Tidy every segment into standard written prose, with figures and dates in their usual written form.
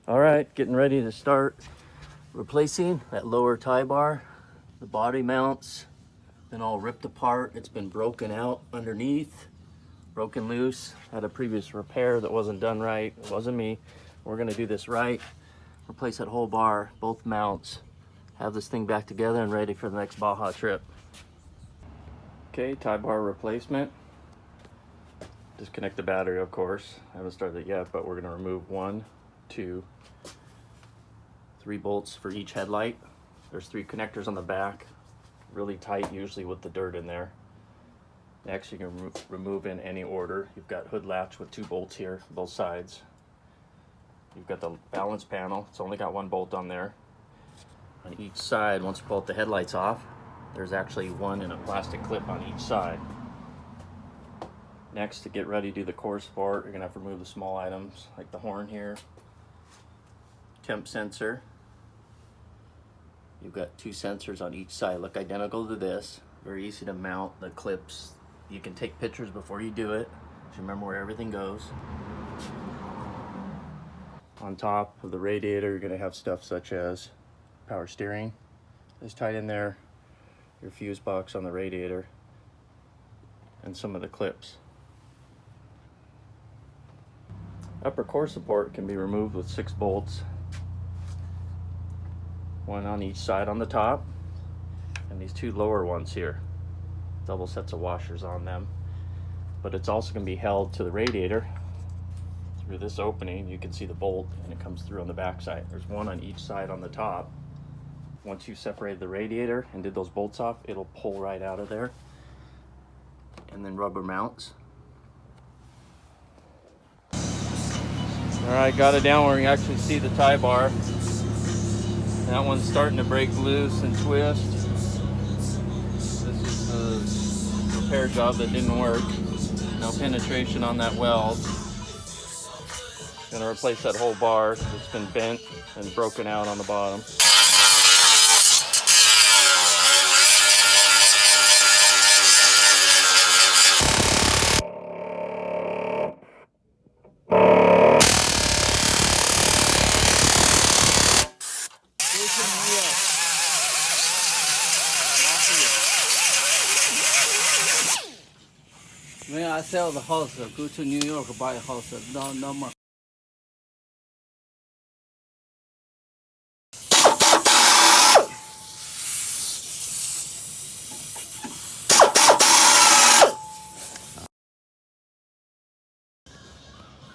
All right, getting ready to start replacing that lower tie bar. The body mounts been all ripped apart. It's been broken out underneath, broken loose. Had a previous repair that wasn't done right. It wasn't me. We're gonna do this right. Replace that whole bar, both mounts. Have this thing back together and ready for the next Baja trip. Okay, tie bar replacement. Disconnect the battery, of course. I haven't started it yet, but we're gonna remove 1, 2, 3 bolts for each headlight. There's 3 connectors on the back, really tight usually with the dirt in there. Next, you can remove in any order. You've got hood latch with 2 bolts here, both sides. You've got the balance panel. It's only got 1 bolt on there. On each side, once you pull the headlights off, there's actually 1 in a plastic clip on each side. Next, to get ready to do the core support, you're gonna have to remove the small items like the horn here, temp sensor. You've got 2 sensors on each side, look identical to this. Very easy to mount the clips. You can take pictures before you do it, so remember where everything goes. On top of the radiator, you're gonna have stuff such as power steering is tied in there, your fuse box on the radiator, and some of the clips. Upper core support can be removed with 6 bolts. 1 on each side on the top, and these 2 lower ones here. Double sets of washers on them. But it's also going to be held to the radiator through this opening. You can see the bolt, and it comes through on the back side. There's 1 on each side on the top. Once you separated the radiator and did those bolts off, it'll pull right out of there. And then rubber mounts. All right, got it down where you actually see the tie bar. That one's starting to break loose and twist. This is the repair job that didn't work. No penetration on that weld. Gonna replace that whole bar. It's been bent and broken out on the bottom. When I sell the house, go to New York, buy a house, no more.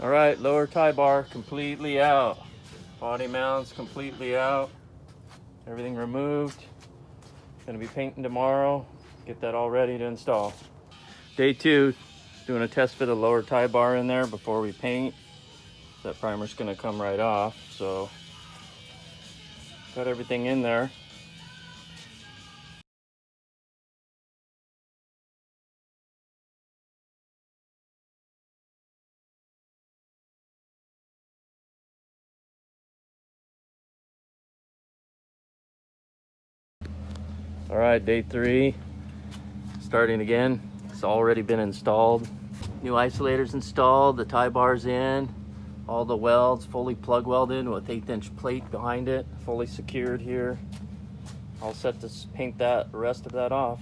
All right, lower tie bar completely out. Body mounts completely out. Everything removed. Gonna be painting tomorrow. Get that all ready to install. Day 2, doing a test fit of the lower tie bar in there before we paint. That primer's gonna come right off, so got everything in there. All right, day 3, starting again. It's already been installed. New isolators installed, the tie bar's in, all the welds fully plug welded with 1/8" plate behind it, fully secured here. All set to paint that, the rest of that off.